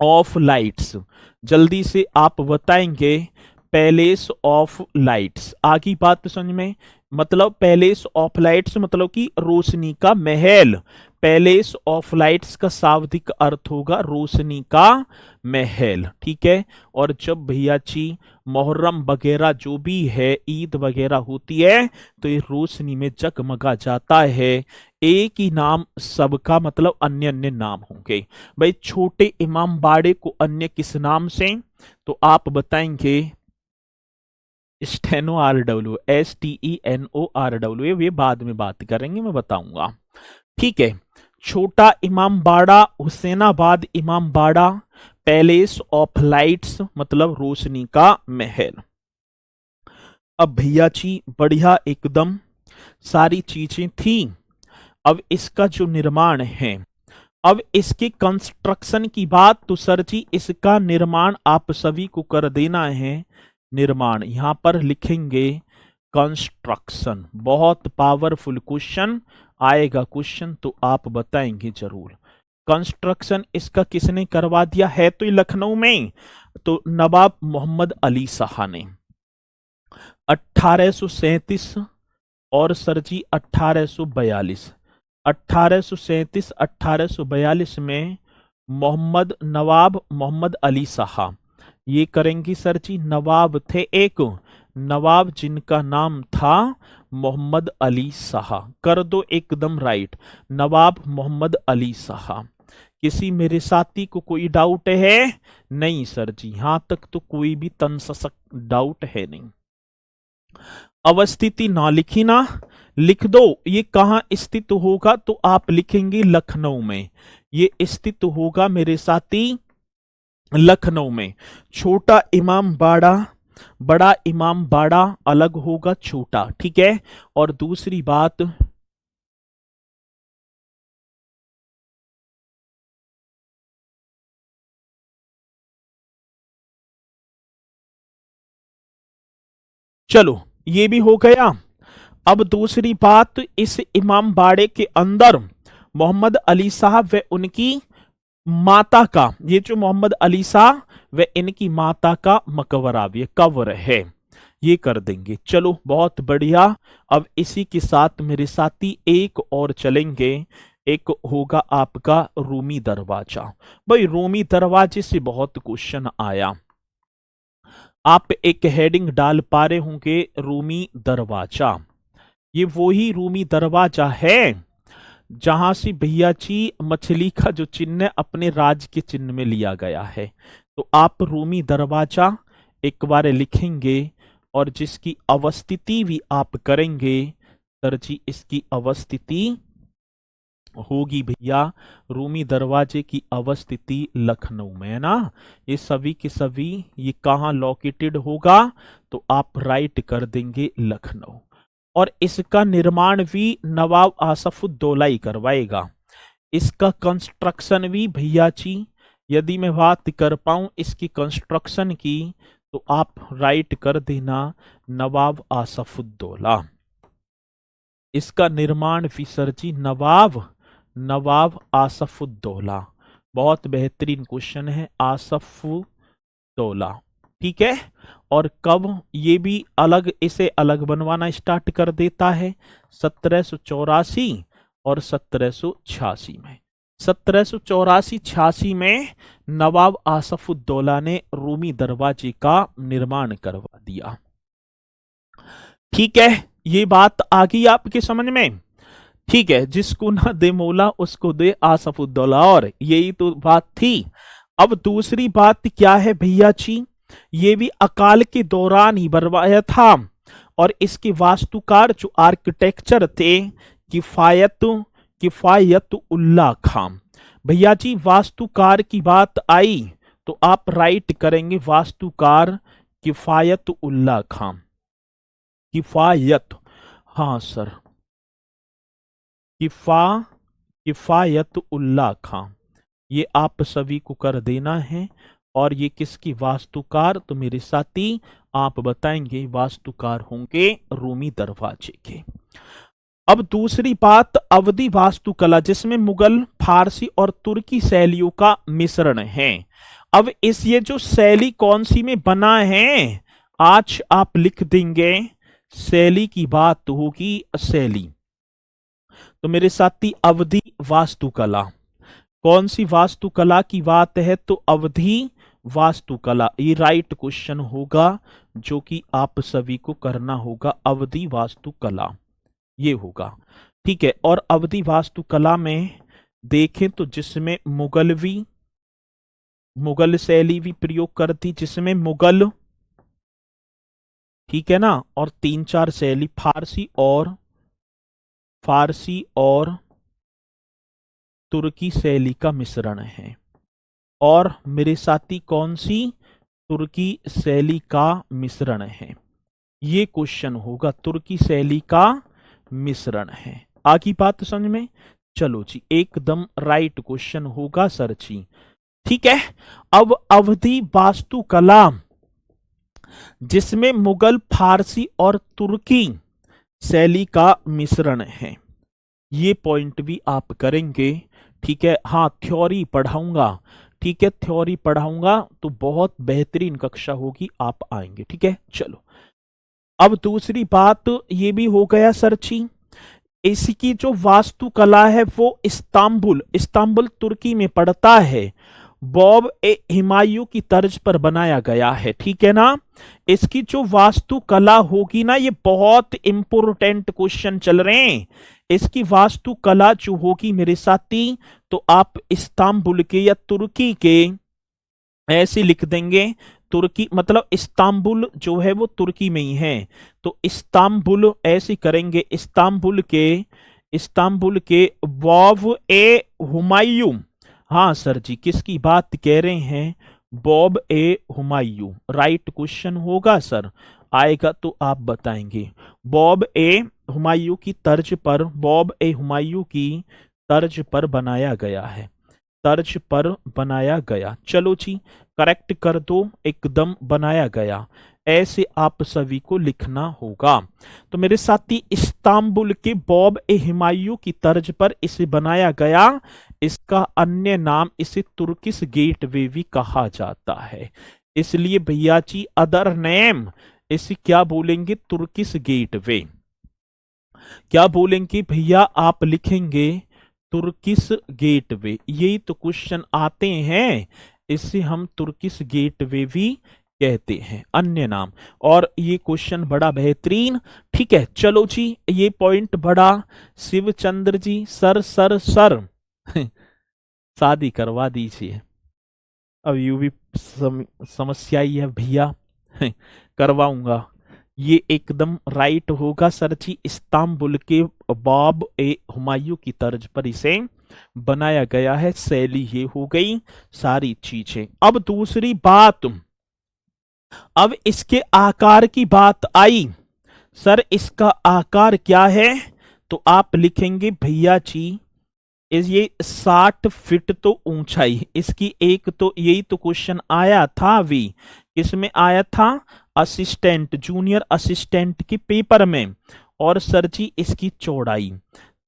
of lights. जल्दी से आप बताएंगे, पैलेस ऑफ लाइट्स। आगे बात तो समझ में, मतलब पैलेस ऑफ लाइट्स मतलब कि रोशनी का महल। पैलेस ऑफ लाइट्स का शाब्दिक अर्थ होगा रोशनी का महल, ठीक है। और जब भैया जी मोहर्रम वगैरह जो भी है, ईद वगैरह होती है, तो ये रोशनी में जगमगा जाता है। एक ही नाम सबका, मतलब अन्य अन्य नाम होंगे। भाई छोटे इमाम बाड़े को अन्य किस नाम से? तो आप बताएंगे स्टेनो RW, STENORW। ये बाद में बात करेंगे, मैं बताऊंगा, ठीक है। छोटा इमाम बाड़ा, हुसैनाबाद इमाम बाड़ा, पैलेस ऑफ लाइट्स मतलब रोशनी का महल। अब भैया जी बढ़िया एकदम सारी चीजें थी। अब इसका जो निर्माण है, अब इसके कंस्ट्रक्शन की बात, तो सर जी इसका निर्माण आप सभी को कर देना है। निर्माण यहां पर लिखेंगे कंस्ट्रक्शन। बहुत पावरफुल क्वेश्चन आएगा, क्वेश्चन तो आप बताएंगे जरूर। कंस्ट्रक्शन इसका किसने करवा दिया है? तो ये लखनऊ में, तो नवाब मोहम्मद अली शाह ने 1837 और सर जी 1842। 1837 1842 में नवाब मोहम्मद अली शाह ये करेंगी सर जी। नवाब थे एक, नवाब जिनका नाम था मोहम्मद अली शाह। कर दो एकदम राइट, नवाब मोहम्मद अली शाह। किसी मेरे साथी को कोई डाउट है? नहीं सर जी, यहां तक तो कोई भी तनसक डाउट है नहीं। अवस्थिति ना लिखी ना, लिख दो। ये कहां स्थित होगा? तो आप लिखेंगे लखनऊ में। ये स्थित होगा मेरे साथी लखनऊ में। छोटा इमाम बाड़ा, बड़ा इमाम बाड़ा अलग होगा छोटा, ठीक है। और दूसरी बात, चलो ये भी हो गया। अब दूसरी बात, इस इमाम बाड़े के अंदर मोहम्मद अली साहब व उनकी माता का, ये जो मोहम्मद अली शाह व इनकी माता का मकबरा, ये कब्र है, ये कर देंगे। चलो बहुत बढ़िया। अब इसी के साथ मेरे साथी एक और चलेंगे, एक होगा आपका रूमी दरवाजा। भाई रूमी दरवाजे से बहुत क्वेश्चन आया, आप एक हेडिंग डाल पा रहे होंगे रूमी दरवाजा। ये वही रूमी दरवाजा है जहां से भैया जी मछली का जो चिन्ह अपने राज के चिन्ह में लिया गया है। तो आप रूमी दरवाजा एक बार लिखेंगे और जिसकी अवस्थिति भी आप करेंगे सर जी, इसकी अवस्थिति होगी भैया, रूमी दरवाजे की अवस्थिति लखनऊ में है ना। ये सभी के सभी ये कहां लोकेटेड होगा? तो आप राइट कर देंगे लखनऊ। और इसका निर्माण भी नवाब आसफुद्दौला ही करवाएगा। इसका कंस्ट्रक्शन भी भैया जी, यदि मैं बात कर पाऊं इसकी कंस्ट्रक्शन की, तो आप राइट कर देना नवाब आसफुद्दौला। इसका निर्माण भी सर जी नवाब आसफुद्दौला। बहुत बेहतरीन क्वेश्चन है, आसफुद्दौला, ठीक है। और कब ये भी अलग, इसे अलग बनवाना स्टार्ट कर देता है? 1784 और 1786 में। 1784-86 में नवाब आसफुद्दौला ने रूमी दरवाजे का निर्माण करवा दिया, ठीक है। ये बात आ गई आपके समझ में? ठीक है, जिसको ना दे मौला उसको दे आसफुद्दौला, और यही तो बात थी। अब दूसरी बात क्या है भैया जी, ये भी अकाल के दौरान ही बनवाया था। और इसके वास्तुकार जो आर्किटेक्चर थे, किफायत उल्ला खां। भैया जी वास्तुकार की बात आई तो आप राइट करेंगे वास्तुकार किफायत उल्ला खां। किफायत, हाँ सर, किफायत उल्ला खां, ये आप सभी को कर देना है। और ये किसकी वास्तुकार, तो मेरे साथी आप बताएंगे वास्तुकार होंगे रूमी दरवाजे के। अब दूसरी बात, अवधी वास्तुकला जिसमें मुगल, फारसी और तुर्की शैलियों का मिश्रण है। अब इस ये जो शैली कौन सी में बना है, आज आप लिख देंगे शैली की बात होगी, शैली। तो मेरे साथी अवधी वास्तुकला, कौन सी वास्तुकला की बात है, तो अवधी वास्तुकला, ये राइट क्वेश्चन होगा जो कि आप सभी को करना होगा, अवधी वास्तुकला ये होगा। ठीक है, और अवधी वास्तुकला में देखें तो जिसमें मुगल शैली भी प्रयोग करती, जिसमें मुगल, ठीक है ना, और 3-4 शैली फारसी और तुर्की शैली का मिश्रण है। और मेरे साथी कौन सी, तुर्की शैली का मिश्रण है, ये क्वेश्चन होगा, तुर्की शैली का मिश्रण है। आगे बात समझ में, चलो जी, एकदम राइट क्वेश्चन होगा सर जी। ठीक है, अब अवधी वास्तुकला जिसमें मुगल, फारसी और तुर्की शैली का मिश्रण है, ये पॉइंट भी आप करेंगे। ठीक है, हाँ थ्योरी पढ़ाऊंगा, ठीक है, थ्योरी पढ़ाऊंगा तो बहुत बेहतरीन कक्षा होगी, आप आएंगे। ठीक है, चलो अब दूसरी बात ये भी हो गया सर जी, इसकी जो वास्तुकला है वो इस्तांबुल तुर्की में पड़ता है, बॉब ए हुमायूं की तर्ज पर बनाया गया है। ठीक है ना, इसकी जो वास्तुकला होगी ना, ये बहुत इंपोर्टेंट क्वेश्चन चल रहे हैं। इसकी वास्तुकला जो होगी मेरे साथी, तो आप इस्तांबुल के या तुर्की के ऐसे लिख देंगे, तुर्की मतलब इस्तांबुल जो है वो तुर्की में ही है, तो इस्तांबुल ऐसे करेंगे, इस्तांबुल के बॉब ए हुमायूं, हाँ सर जी, किसकी बात कह रहे हैं, बॉब ए हुमायूं, राइट क्वेश्चन होगा सर, आएगा तो आप बताएंगे। बॉब ए हुमायूं की तर्ज पर, बॉब ए हुमायूं की तर्ज पर बनाया गया है, तर्ज पर बनाया गया, चलो जी करेक्ट कर दो, एकदम बनाया गया, ऐसे आप सभी को लिखना होगा। तो मेरे साथी इस्तांबुल के बॉब ए हुमायूं की तर्ज पर इसे बनाया गया, इसका अन्य नाम इसे तुर्किश गेटवे भी कहा जाता है, इसलिए भैया जी अदर नेम इसे क्या बोलेंगे, तुर्किश गेटवे। क्या बोलेंगे भैया, आप लिखेंगे तुर्किश गेटवे, यही तो क्वेश्चन आते हैं, इससे हम तुर्किश गेटवे भी कहते हैं, अन्य नाम। और ये क्वेश्चन बड़ा बेहतरीन, ठीक है, चलो जी ये पॉइंट बड़ा, शिवचंद्र जी सर शादी करवा दीजिए, अब यू भी समस्या ही है भैया, करवाऊंगा, ये एकदम राइट होगा सर जी, इस्तांबुल के बॉब ए हुमायूं की तर्ज पर इसे बनाया गया है, शैली ये हो गई सारी चीजें। अब दूसरी बात, अब इसके आकार की बात आई, सर इसका आकार क्या है, तो आप लिखेंगे भैया जी ये 60 फीट तो ऊंचाई इसकी, एक तो यही तो क्वेश्चन आया था अभी, किसमें आया था, असिस्टेंट जूनियर असिस्टेंट के पेपर में। और सर जी इसकी चौड़ाई,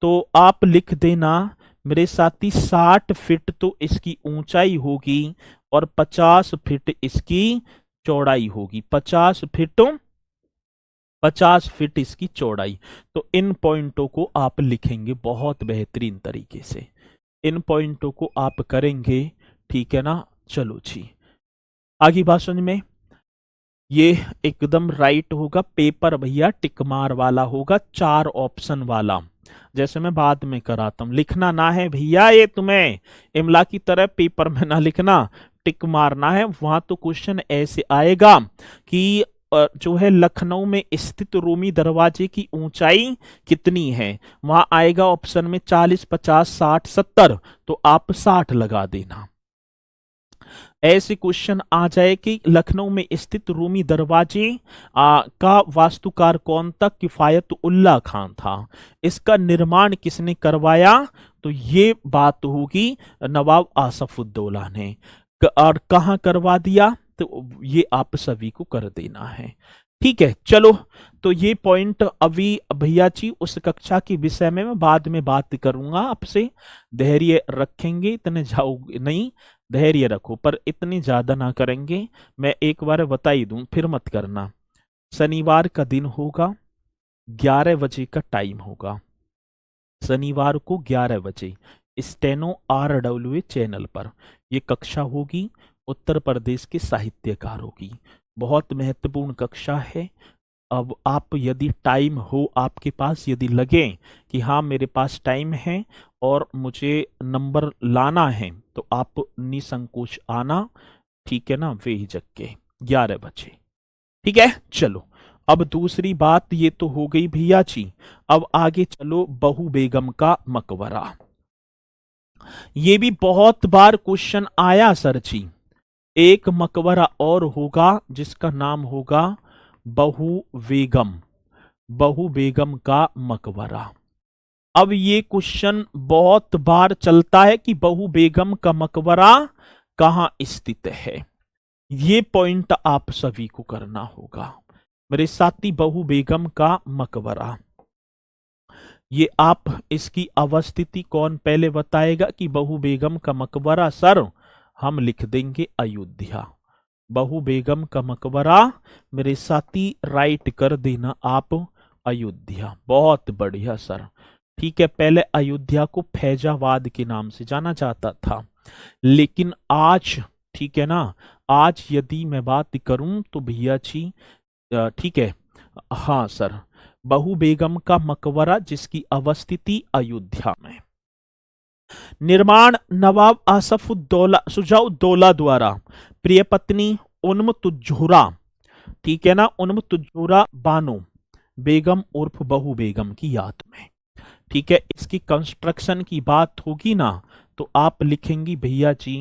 तो आप लिख देना मेरे साथी 60 फीट तो इसकी ऊंचाई होगी और 50 फीट इसकी चौड़ाई होगी, 50 फीट इसकी चौड़ाई। तो इन पॉइंटों को आप लिखेंगे बहुत बेहतरीन तरीके से, इन पॉइंटों को आप करेंगे, ठीक है ना, चलो जी आगे बात समझ में, ये एकदम राइट होगा, पेपर भैया टिकमार वाला होगा, 4 ऑप्शन वाला, जैसे मैं बाद में कराता हूं, लिखना ना है भैया, ये तुम्हें इमला की तरह पेपर में ना लिखना, टिक मारना है, वहां तो क्वेश्चन ऐसे आएगा कि जो है लखनऊ में स्थित रूमी दरवाजे की ऊंचाई कितनी है, वहां आएगा ऑप्शन में 40, 50, 60, 70, तो आप 60 लगा देना। ऐसे क्वेश्चन आ जाए कि लखनऊ में स्थित रूमी दरवाजे का वास्तुकार कौन था? किफायत उल्लाह खान था। इसका निर्माण किसने करवाया? तो ये बात होगी नवाब आसफुद्दौला ने। और कहाँ करवा दिया? तो ये आप सभी को कर देना है। ठीक है, चलो। तो ये पॉइंट अभी भैया जी उस कक्षा के विषय में मैं बाद में बात करूंगा आपसे। धैर्य रखेंगे, इतने जाओगे नहीं, धैर्य रखो, पर इतनी ज्यादा ना करेंगे। मैं एक बार बता ही दूं, फिर मत करना। शनिवार का दिन होगा, 11 बजे का टाइम होगा। शनिवार को 11 बजे स्टेनो RWA चैनल पर यह कक्षा होगी, उत्तर प्रदेश के साहित्यकारों की। बहुत महत्वपूर्ण कक्षा है। अब आप यदि टाइम हो आपके पास, यदि लगे कि हाँ मेरे पास टाइम है और मुझे नंबर लाना है, तो आप निसंकोच आना। ठीक है ना, बेहिचक के 11 बजे। ठीक है, चलो। अब दूसरी बात ये तो हो गई भैया जी। अब आगे चलो, बहू बेगम का मकबरा। ये भी बहुत बार क्वेश्चन आया सर जी। एक मकबरा और होगा जिसका नाम होगा बहू बेगम। बहू बेगम का मकबरा। अब ये क्वेश्चन बहुत बार चलता है कि बहू बेगम का मकबरा कहां स्थित है। ये पॉइंट आप सभी को करना होगा मेरे साथी। बहू बेगम का मकबरा, ये आप इसकी अवस्थिति कौन पहले बताएगा कि बहू बेगम का मकबरा? सर हम लिख देंगे अयोध्या। बहू बेगम का मकबरा मेरे साथी राइट कर देना आप, अयोध्या। बहुत बढ़िया सर। ठीक है, पहले अयोध्या को फैजाबाद के नाम से जाना जाता था, लेकिन आज, ठीक है ना, आज यदि मैं बात करूं तो भैया जी, ठीक है, हाँ सर, बहू बेगम का मकबरा जिसकी अवस्थिति अयोध्या में। निर्माण नवाब आसफुद्दौला शुजाउद्दौला द्वारा प्रिय पत्नी उन्मतुज्जोरा, ठीक है ना, उन्मतुज्जोरा बानो बेगम उर्फ बहू बेगम की याद में। ठीक है, इसकी कंस्ट्रक्शन की बात होगी ना, तो आप लिखेंगी भैया जी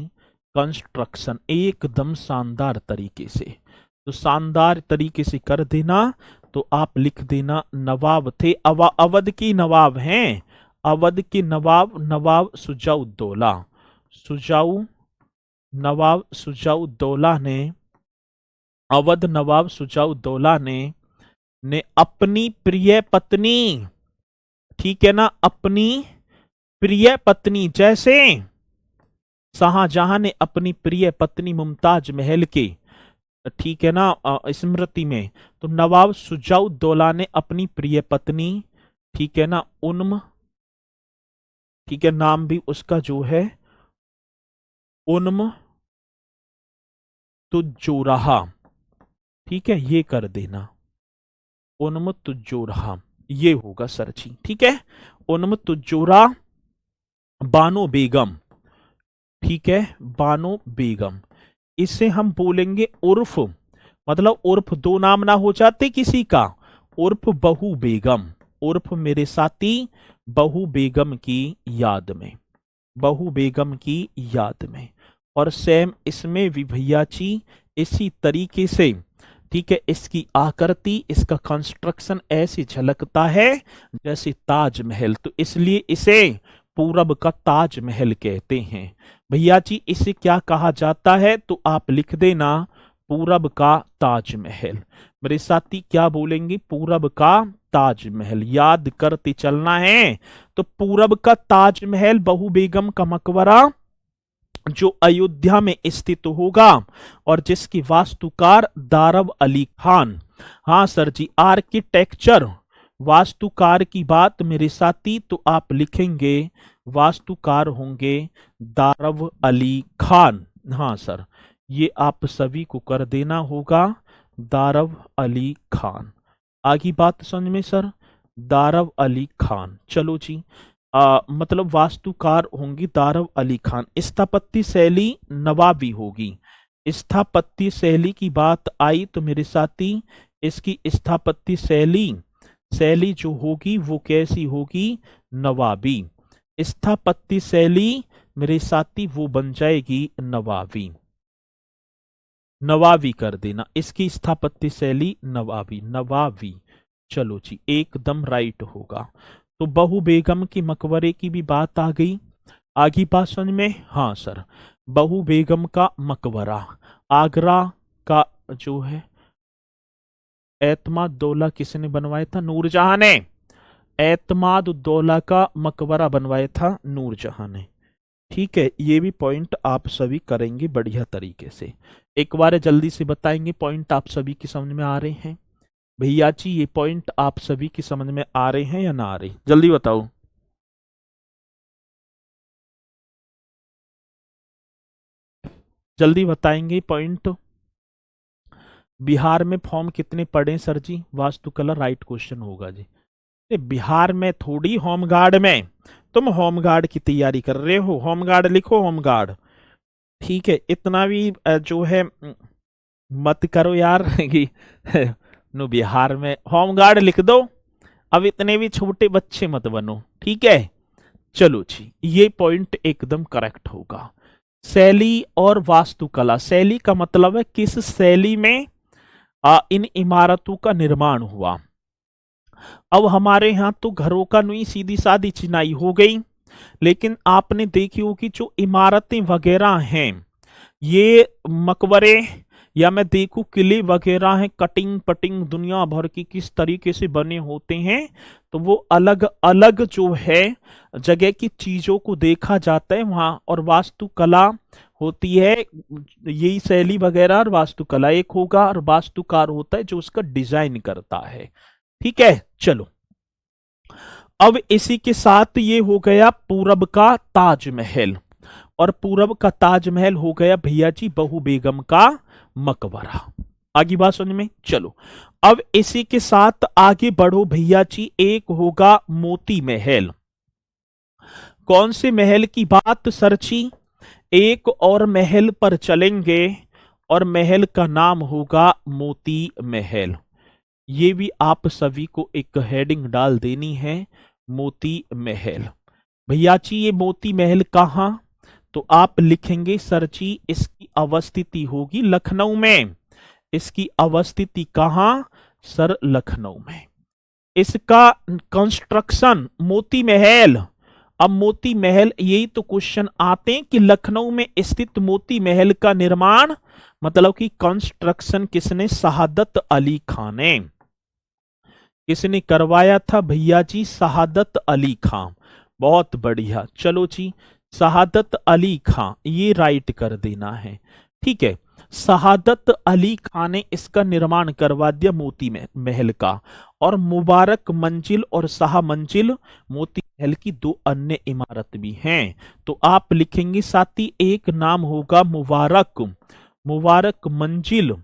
कंस्ट्रक्शन, एकदम शानदार तरीके से। तो शानदार तरीके से कर देना। तो आप लिख देना नवाब थे, अवध की नवाब हैं, अवध के नवाब, नवाब शुजाउद्दौला। नवाब शुजाउद्दौला ने, अवध नवाब शुजाउद्दौला ने अपनी प्रिय पत्नी, ठीक है ना, अपनी प्रिय पत्नी, जैसे शाहजहां ने अपनी प्रिय पत्नी मुमताज महल के, ठीक है ना, स्मृति में, तो नवाब शुजाउद्दौला ने अपनी प्रिय पत्नी, ठीक है ना, ठीक है, नाम भी उसका जो है उन्मतुज्जोरा, ठीक है, ये कर देना उन्मतुज्जोरा, ये होगा सर जी। ठीक है, उन्मतुज्जोरा बानो बेगम, ठीक है, बानो बेगम। इसे हम बोलेंगे उर्फ, मतलब उर्फ दो नाम ना हो जाते किसी का, उर्फ बहू बेगम, उर्फ मेरे साथी बहू बेगम की याद में, बहू बेगम की याद में। और सेम इसमें भी भैया जी इसी तरीके से, ठीक है, इसकी आकृति, इसका कंस्ट्रक्शन ऐसे झलकता है जैसे ताजमहल, तो इसलिए इसे पूरब का ताजमहल कहते हैं। भैया जी इसे क्या कहा जाता है? तो आप लिख देना पूरब का ताजमहल। मेरे साथी क्या बोलेंगे? पूरब का ताजमहल। याद करते चलना है। तो पूरब का ताजमहल, बहू बेगम का मकबरा, जो अयोध्या में स्थित होगा और जिसकी वास्तुकार दारव अली खान। हाँ सर जी, आर्किटेक्चर, वास्तुकार की बात मेरे साथी, तो आप लिखेंगे वास्तुकार होंगे दारव अली खान। हाँ सर, ये आप सभी को कर देना होगा, दारव अली खान। आगे बात समझ में सर, दारव अली खान। चलो जी, मतलब वास्तुकार होंगी दारव अली खान। स्थापत्य शैली नवाबी होगी। स्थापत्य शैली की बात आई तो मेरे साथी इसकी स्थापत्य शैली जो होगी वो कैसी होगी? नवाबी। स्थापत्य शैली मेरे साथी वो बन जाएगी नवाबी। नवाबी कर देना। इसकी स्थापत्य शैली नवाबी, नवाबी। चलो जी, एकदम राइट होगा। तो बहू बेगम के मकबरे की भी बात आ गई। आगे बात समझ में? हाँ सर, बहू बेगम का मकबरा आगरा का जो है, एतमाद-उद-दौला किसने बनवाया था? नूरजहां ने। एतमाद-उद-दौला का मकबरा बनवाया था नूरजहां ने। ठीक है, ये भी पॉइंट आप सभी करेंगे बढ़िया तरीके से। एक बार जल्दी से बताएंगे पॉइंट आप सभी की समझ में आ रहे हैं? भैया जी, ये पॉइंट आप सभी की समझ में आ रहे हैं या ना आ रहे? जल्दी बताओ। जल्दी बताएंगे पॉइंट। बिहार में फॉर्म कितने पड़े सर जी? वास्तुकला राइट क्वेश्चन होगा जी। बिहार में थोड़ी, होमगार्ड में। तुम होमगार्ड की तैयारी कर रहे हो, होमगार्ड लिखो, होमगार्ड। ठीक है, इतना भी जो है मत करो यार कि नो बिहार में होमगार्ड लिख दो। अब इतने भी छोटे बच्चे मत बनो, ठीक है। चलो जी, ये पॉइंट एकदम करेक्ट होगा। शैली और वास्तुकला, शैली का मतलब है किस शैली में इन इमारतों का निर्माण हुआ। अब हमारे यहाँ तो घरों का नहीं, सीधी सादी चिनाई हो गई, लेकिन आपने देखी होगी जो इमारतें वगैरह हैं, ये मकबरे या मैं देखूं किले वगैरह हैं, कटिंग पटिंग दुनिया भर की किस तरीके से बने होते हैं, तो वो अलग अलग जो है जगह की चीजों को देखा जाता है वहां। और वास्तुकला होती है, यही शैली वगैरह और वास्तुकला एक होगा, और वास्तुकार होता है जो उसका डिजाइन करता है। ठीक है, चलो। अब इसी के साथ ये हो गया पूरब का ताजमहल, और पूरब का ताजमहल हो गया भैया जी बहू बेगम का मकबरा। आगे बात समझ में? चलो, अब इसी के साथ आगे बढ़ो भैया जी, एक होगा मोती महल। कौन से महल की बात सर जी? एक और महल पर चलेंगे, और महल का नाम होगा मोती महल। ये भी आप सभी को एक हेडिंग डाल देनी है, मोती महल। भैया जी ये मोती महल कहां? तो आप लिखेंगे सर जी इसकी अवस्थिति होगी लखनऊ में। इसकी अवस्थिति कहां? सर लखनऊ में। इसका कंस्ट्रक्शन, मोती महल, अब मोती महल, यही तो क्वेश्चन आते हैं कि लखनऊ में स्थित मोती महल का निर्माण मतलब कि कंस्ट्रक्शन किसने? शहादत अली खान ने। किसने करवाया था भैया जी? शहादत अली खान। बहुत बढ़िया, चलो जी, शहादत अली खान, ये राइट कर देना है। ठीक है, शहादत अली खान ने इसका निर्माण करवा दिया मोती महल का। और मुबारक मंजिल और शाह मंजिल मोती महल की दो अन्य इमारत भी हैं। तो आप लिखेंगे साथी, एक नाम होगा मुबारक, मुबारक मंजिल।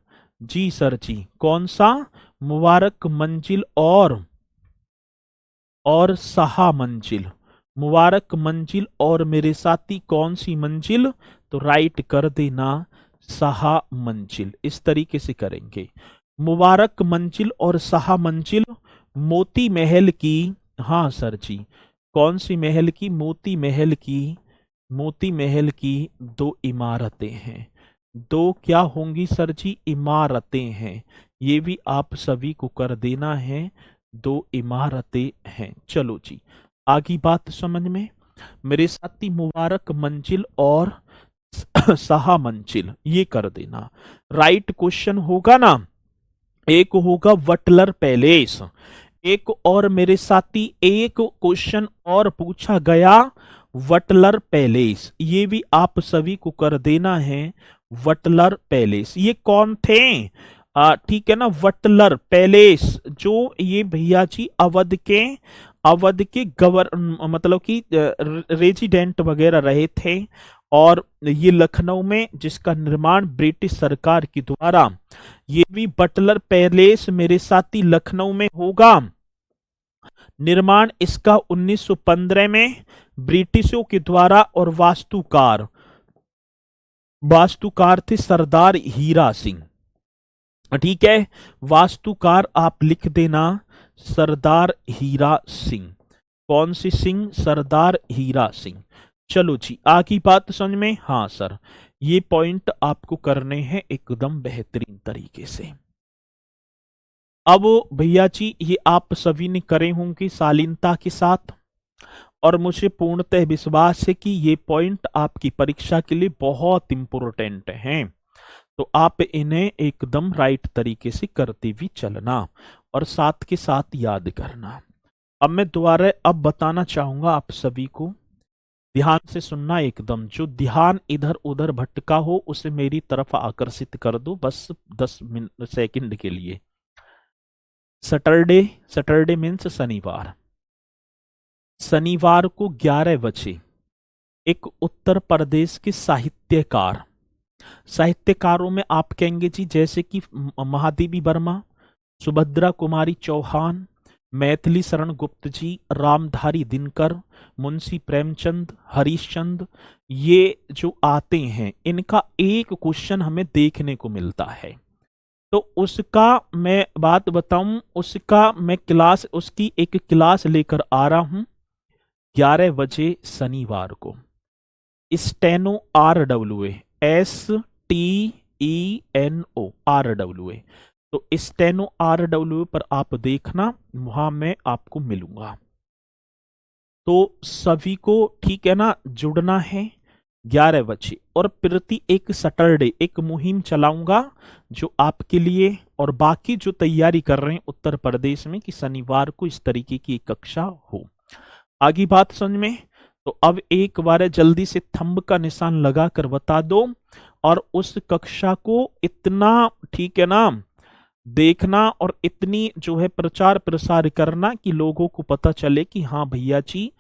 जी सर जी, कौन सा? मुबारक मंजिल और शाह मंजिल। मुबारक मंजिल और मेरे साथी कौन सी मंजिल? तो राइट कर देना शाह मंजिल। इस तरीके से करेंगे, मुबारक मंजिल और शाह मंजिल मोती महल की। हाँ सर जी, कौन सी महल की? मोती महल की। मोती महल की दो इमारतें हैं। दो क्या होंगी सर जी? इमारतें हैं। ये भी आप सभी को कर देना है, दो इमारतें हैं। चलो जी, आगे बात समझ में? मेरे साथी मुबारक मंजिल और शाह मंजिल ये कर देना। राइट क्वेश्चन होगा ना। एक होगा वटलर पैलेस। एक और मेरे साथी एक क्वेश्चन और पूछा गया, वटलर पैलेस, ये भी आप सभी को कर देना है। वटलर पैलेस ये कौन थे? ठीक है ना, वटलर पैलेस जो ये भैया जी अवध के मतलब कि रेजिडेंट वगैरह रहे थे। और ये लखनऊ में जिसका निर्माण ब्रिटिश सरकार के द्वारा, ये भी बटलर पैलेस मेरे साथी लखनऊ में होगा। निर्माण इसका 1915 में ब्रिटिशों के द्वारा, और वास्तुकार थे सरदार हीरा सिंह। ठीक है, वास्तुकार आप लिख देना सरदार हीरा सिंह। कौन सी सिंह? सरदार हीरा सिंह। चलो जी, आगे बात समझ में? हाँ सर, ये पॉइंट आपको करने हैं एकदम बेहतरीन तरीके से। अब भैया जी ये आप सभी ने करे होंगे शालीनता के साथ, और मुझे पूर्णतः विश्वास है कि ये पॉइंट आपकी परीक्षा के लिए बहुत इंपॉर्टेंट हैं। तो आप इन्हें एकदम राइट तरीके से करते भी चलना और साथ के साथ याद करना। अब मैं दोबारा अब बताना चाहूंगा आप सभी को, ध्यान से सुनना एकदम। जो ध्यान इधर उधर भटका हो उसे मेरी तरफ आकर्षित कर दो, बस 10 सेकंड के लिए। सैटरडे, सैटरडे मीन्स शनिवार। शनिवार को 11 बजे एक उत्तर प्रदेश के साहित्यकार, साहित्यकारों में आप कहेंगे जी जैसे कि महादेवी वर्मा, सुभद्रा कुमारी चौहान, मैथिली शरण गुप्त जी, रामधारी दिनकर, मुंशी प्रेमचंद, हरीशचंद, ये जो आते हैं इनका एक क्वेश्चन हमें देखने को मिलता है। तो उसका मैं बात बताऊं, उसका मैं क्लास, उसकी एक क्लास लेकर आ रहा हूं 11 बजे शनिवार को। स्टेनो RWA, STENO RWA, तो स्टेनो RWA पर आप देखना, वहां मैं आपको मिलूंगा। तो सभी को ठीक है ना, जुड़ना है 11 बजे। और प्रति एक सैटरडे एक मुहिम चलाऊंगा जो आपके लिए और बाकी जो तैयारी कर रहे हैं उत्तर प्रदेश में कि शनिवार को इस तरीके की कक्षा हो। आगे बात समझ में? तो अब एक बार जल्दी से थंब का निशान लगा कर बता दो और उस कक्षा को इतना ठीक है ना देखना और इतनी जो है प्रचार प्रसार करना कि लोगों को पता चले कि हाँ भैया जी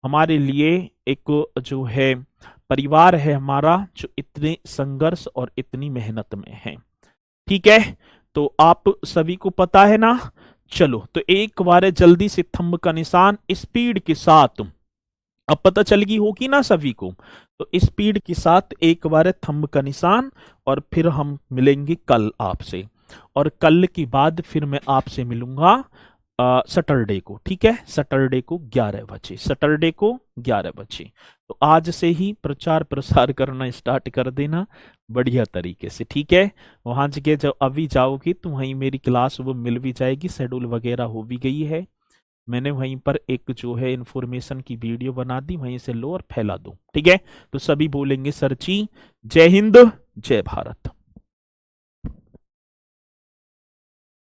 हमारे लिए एक जो है परिवार है हमारा जो इतने संघर्ष और इतनी मेहनत में है। ठीक है, तो आप सभी को पता है ना। चलो तो एक बार जल्दी से थंब का निशान स्पीड के साथ, अब पता चल गई होगी ना सभी को, तो स्पीड के साथ एक बार थंब का निशान और फिर हम मिलेंगे कल आपसे, और कल के बाद फिर मैं आपसे मिलूंगा सैटरडे को। ठीक है, सैटरडे को 11 बजे, सैटरडे को 11 बजे। तो आज से ही प्रचार प्रसार करना स्टार्ट कर देना बढ़िया तरीके से। ठीक है, वहां जगह जब अभी जाओगी तो वहीं मेरी क्लास वो मिल भी जाएगी, शेड्यूल वगैरह हो भी गई है। मैंने वहीं पर एक जो है इंफॉर्मेशन की वीडियो बना दी, वहीं से लो और फैला दो। ठीक है, तो सभी बोलेंगे सर जी जय हिंद जय भारत।